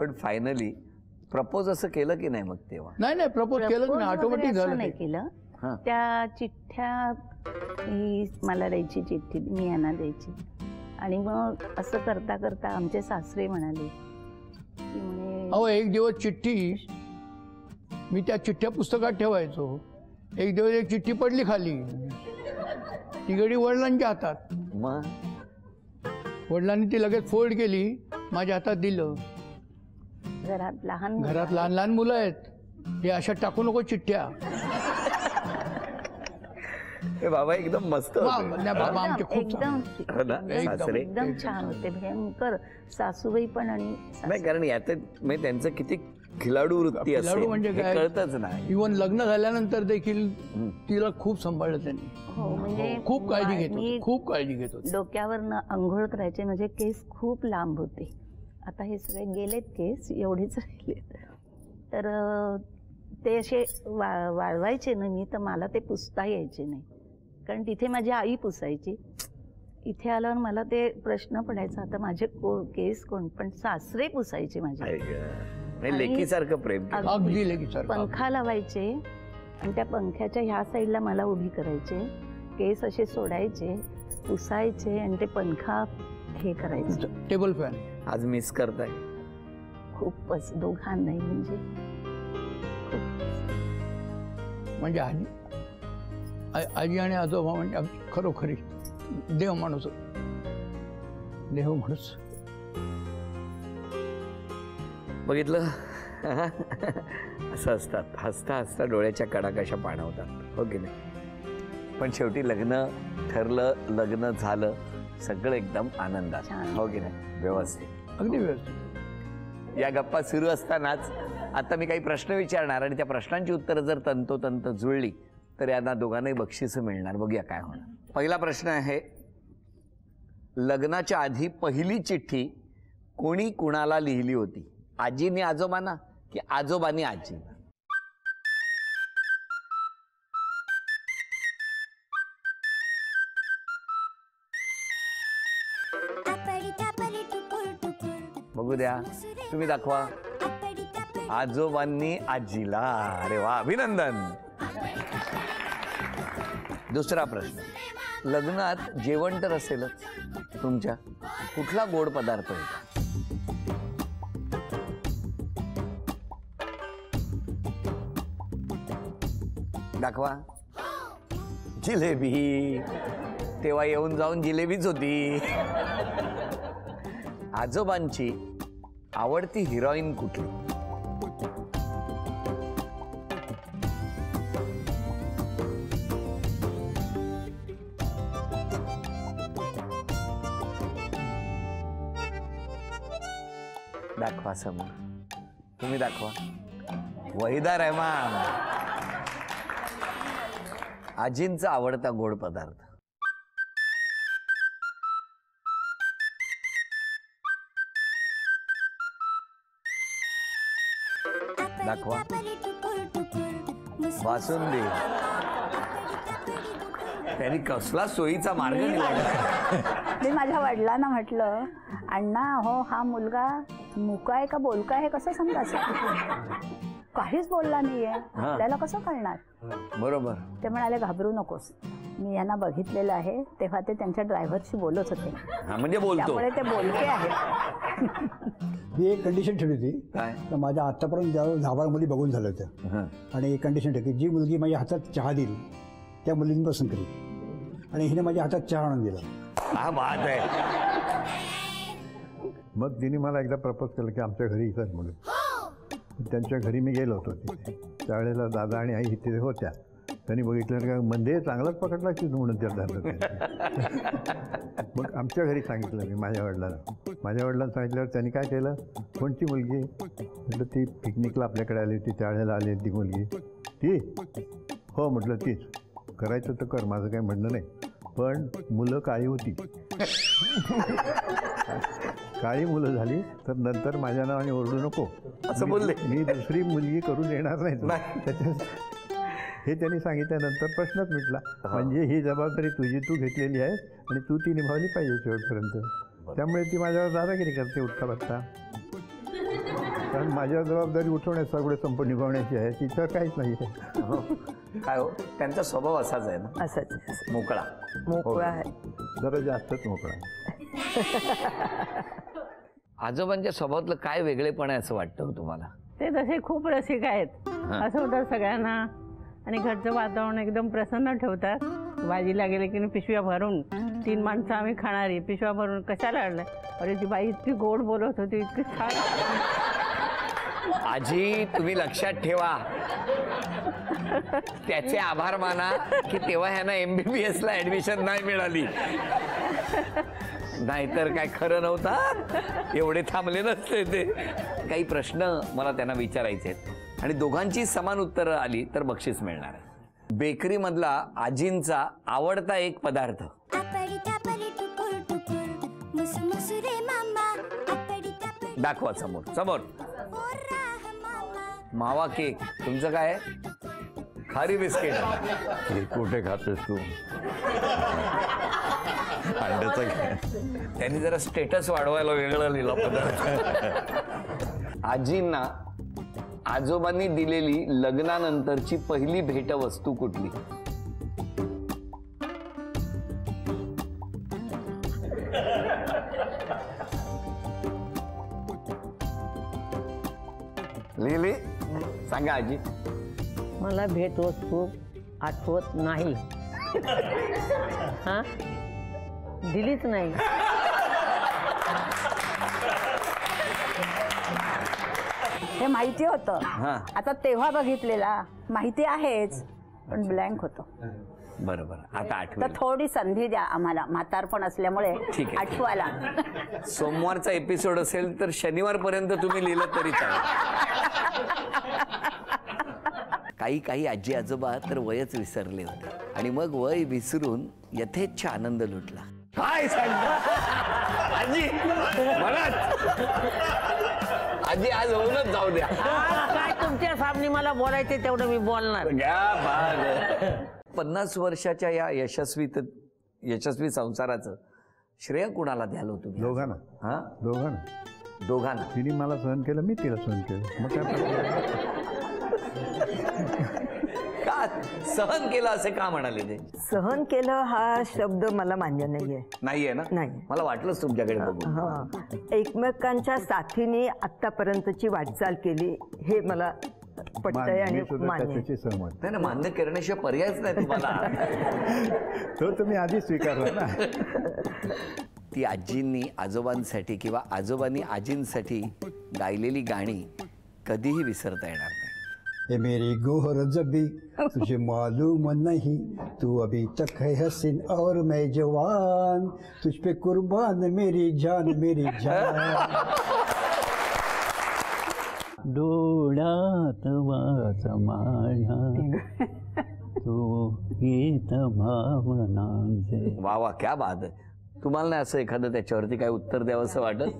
पण finally propose असं केलं की नाही मग तेव्हा? नाही प्रपोज केलं नाही, ऑटोमॅटिक झालं. नाही केलं. त्या चिठ्ठ्या ही मला द्यायची चिठ्ठी, मी यांना द्यायची. आणि मग असं करता करता आमचे सासरे म्हणाले की म्हणे अहो एक दिवस चिठ्ठी, मी त्या चिठ्ठ्या पुस्तकात ठेवायचो. एक दिवस एक चिठ्ठी पडली खाली, ती गेली वडिलांच्या हातात. मग वडिलांनी ती लगेच फोल्ड केली, माझ्या हातात दिलं. घरात लहान लहान मुलं आहेत, हे अशा टाकू नको चिठ्ठ्या. हे बाबा एकदम मस्त होते. बाबा आमचे खूप एकदम छान होते, भयंकर. सासूबाई पण. आणि नाही, कारण यात म्हणजे त्यांचं किती खिलाडू वृत्ती असते म्हणजे काय कळतच नाही. इव्हन लग्न झाल्यानंतर देखील तिला खूप सांभाळलं त्यांनी. हो, म्हणजे खूप काळजी घेत होते, खूप काळजी घेत होते. डोक्यावर आंघोळ करायचे, म्हणजे केस खूप लांब होते. आता हे सगळे गेलेत केस, एवढेच राहिलेत. तर ते असे वाळवायचे ना मी, तर मला ते पुसता यायचे नाही, कारण तिथे माझी आई पुसायची. इथे आल्यावर मला ते प्रश्न पडायचा, आता माझे केस कोण, पण सासरे पुसायचे माझे. लेकीसारखं प्रेम, अगदी लेकीसारखं. पंखा लावायचे आणि त्या पंख्याच्या ह्या साईडला मला उभी करायचे, केस असे सोडायचे, पुसायचे आणि ते पंखा हे करायचे. Table fan. आज मिस करताय? खूपच, दोघांनाही. म्हणजे आजी आणि आजोबा म्हणजे खरोखरी देव माणूस. बघितलं असं असतात, हसता हसता डोळ्याच्या कडा कशा पाणवतात, हो की नाही? पण शेवटी लग्न ठरलं, लग्न झालं, सगळं एकदम आनंदात, हो की नाही? व्यवस्थित, अगदी व्यवस्थित. या गप्पा सुरू असतानाच आता मी काही प्रश्न विचारणार आणि त्या प्रश्नांची उत्तरं जर तंतोतंत जुळली तर यांना दोघांनाही बक्षीस मिळणार. बघूया काय होणार. पहिला प्रश्न आहे, लग्नाच्या आधी पहिली चिठ्ठी कोणी कुणाला लिहिली होती? आजीने आजोबांना की आजोबांनी आजीला? बघू द्या, तुम्ही दाखवा. आजोबांनी आजीला. अरे वा, अभिनंदन. दुसरा प्रश्न, लग्नात जेवण तर असेलच तुमच्या, कुठला गोड पदार्थ होता? दाखवा. जिलेबी. तेव्हा येऊन जाऊन जिलेबीच होती. आजोबांची आवडती हिरोईन कुठली? दाखवा समोर, तुम्ही दाखवा. वहिदा रहमान. आजींचा आवडता गोड पदार्थ? दाखवा. बासुंदी. त्यांनी कसला सोयीचा मार्ग निवडला. मी माझ्या वडिलांना म्हटलं, अण्णा हो हा मुलगा मुका आहे का बोलका आहे कसं समजायचं? काहीच बोलला नाहीये, आपल्याला कसं कळणार? बरोबर. ते म्हणाले घाबरू नकोस, मी यांना बघितलेलं आहे, तेव्हा ते त्यांच्या ड्रायव्हरशी बोलत होते, म्हणजे बोलतो, त्यामुळे ते बोलके आहेत. मी एक कंडिशन ठेवली होती. काय? तर माझ्या आतापर्यंत 10-12 मुली बघून झालं होतं, आणि एक कंडिशन ठेवली, जी मुलगी माझ्या हातात चहा देईल त्या मुलींनी पसंत केली, आणि हिने माझ्या हातात चहा आणून दिला. हा बात आहे. मग तिने मला एकदा प्रपोज केलं की आमच्या घरी येतात म्हणून. त्यांच्या घरी मी गेलो होतो तिथे. त्यावेळेला दादा आणि आई तिथे होत्या. त्यांनी बघितलं का म्हणजे चांगलाच पकडला की म्हणून त्या झालं. मग आमच्या घरी सांगितलं मी माझ्या वडिलांना सांगितल्यावर त्यांनी काय केलं, कोणती मुलगी म्हटलं, ती पिकनिकला आपल्याकडे आली होती त्यावेळेला आली ती मुलगी. ती हो म्हटलं, तीच. करायचं तर कर, माझं काही म्हणणं नाही, पण मुलं काळी होती. काळी मुलं झाली तर नंतर माझ्या नावाने ओरडू नको असं बोलले. मी दुसरी मुलगी करून येणार नाही. हे त्यांनी सांगितल्यानंतर प्रश्नच मिटला. म्हणजे ही जबाबदारी तुझी तू घेतलेली आहे आणि तू ती निभावली पाहिजे शेवटपर्यंत. त्यामुळे ती माझ्यावर दादागिरी करते उठता बसता. कारण माझ्या जबाबदारी उठवण्यात सगळे संप निभावण्याची आहे, तिच्यावर काहीच नाही आहे. हो. काय हो, त्यांचा स्वभाव असाच आहे ना, असंच मोकळा. मोकळा आहे. जरा जास्तच मोकळा. आजोबांच्या स्वभावातलं काय वेगळेपण आहे असं वाटतं हो तुम्हाला? ते तसे खूप रसिक आहेत, असं होतं सगळ्यांना. आणि घरचं वातावरण एकदम प्रसन्न ठेवतात. भाजीला गेले की पिशव्या भरून, 3 माणसं आम्ही खाणारी, पिशव्या भरून कशाला आणलं, अरे ती बाई इतकी गोड बोलत होती, इतकी छान. आजी तुम्ही लक्षात ठेवा, त्याचे आभार माना की तेव्हा ह्यांना MBBS ला ऍडमिशन नाही मिळाली, नाहीतर काय खरं नव्हतं, एवढे थांबले नसते ते. काही प्रश्न मला त्यांना विचारायचे आहेत आणि दोघांची समान उत्तरं आली तर बक्षीस मिळणार आहे. बेकरी मधला आजींचा आवडता एक पदार्थ. दाखवा समोर समोर. मावा केक. तुमचं काय आहे? खारी बिस्किट. हे कुठे खातेस तू? अंड्याचं. त्यांनी जरा स्टेटस वाढवायला वेगळं लिहिलं पदार्थ. आजींना आजोबांनी दिलेली लग्नानंतरची पहिली भेटवस्तू कुठली? लिहिली? सांगा आजी. मला भेटवस्तू आठवत नाही. हा, दिलीच नाही. हे माहिती होतं, हा. आता तेव्हा बघितलेला माहिती आहेच, पण ब्लँक होतं. बरोबर, आता तर आठवलं. थोडी संधी द्या आम्हाला, म्हातारपण असल्यामुळे ठीक आहे. आठवायला. सोमवारचा एपिसोड असेल तर शनिवारपर्यंत तुम्ही लिहिलं तरी चालेल. काही काही आजी आजोबा तर वयच विसरले होते आणि मग वय विसरून यथेच्छ आनंद लुटला. काय सांगता आजी? म्हणत आजी आज होऊनच जाऊ द्या. काय तुमच्या सामने मला बोलायचे तेवढं मी बोलणार. 50 वर्षाच्या या यशस्वी संसाराचं श्रेय कुणाला द्याल हो तुम्ही? दोघांना. हा, दोघांना. तिने मला सहन केलं, मी तिला सहन केलं. मग काय का सहन केलं असे का म्हणाले ते? सहन केलं हा शब्द मला मान्य नाहीये. नाहीये ना? नाही. मला वाटलंच तुमच्याकडे बघून. हा, एकमेकांच्या साथीने आतापर्यंतची वाटचाल केली हे मला पटतंय आणि मान्य. त्याची सहमत. नाही ना, मान्य करण्याशिवाय पर्यायच नाही तुम्हाला. तो तुम्ही आधी स्वीकारला ना. ती आजींनी आजोबांसाठी किंवा आजोबांनी आजींसाठी गायलेली गाणी कधीही विसरता येणार नाही. ए मेरी गोहर जबी तुझे मालूम नहीं, तू अभी तक है हसीन और मैं जवान, तुझ पे कुर्बान मेरी जान मेरी जान. डोळ्यात वाच माझ्या तू गीत भावनांचे. वा वा, क्या बात आहे. तुम्हाला नाही असं एखादं त्याच्यावरती काय उत्तर द्यावं असं वाटत?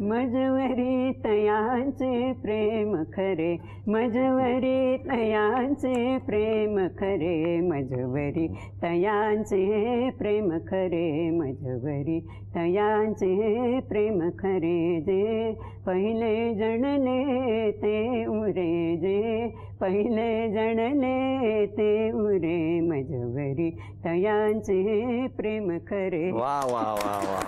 मजवरी तयांचे प्रेम खरे, मजवरी तयांचे प्रेम खरे, मजवरी तयांचे प्रेम खरे, मजवरी तयांचे प्रेम खरे. जे पहिले जणले ते उरे, जे पहिले जणले ते उरे, मजवरी तयांचे प्रेम खरे. वा वा वा वा.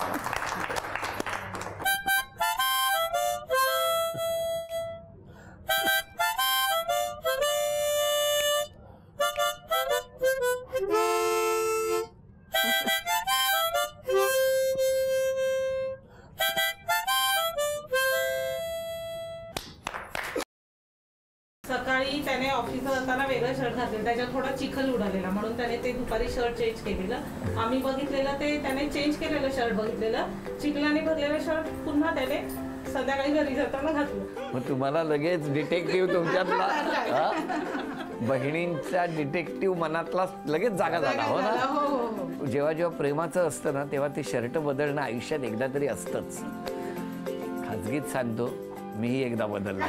सकाळी त्याने ऑफिसला जाताना वेगळं शर्ट घातलेलं, त्याच्यात थोडा चिखल उडालेला म्हणून त्याने ते दुपारी शर्ट चेंज केलेलं. आम्ही बघितलेलं ते त्याने चेंज केलेलं शर्ट बघितलेलं, चिखलाने भरलेलं शर्ट पुन्हा त्याने संध्याकाळी घरी जाताना घातलं. मग तुम्हाला लगेच डिटेक्टिव्ह तुमच्यातला हा? बहिणींचा डिटेक्टिव्ह मनातला लगेच जागा झाला हो ना. जेव्हा जेव्हा प्रेमाचं असतं ना तेव्हा ते शर्ट बदलणं आयुष्यात एकदा तरी असतंच. खाजगीत सांगतो, मीही एकदा बदलला.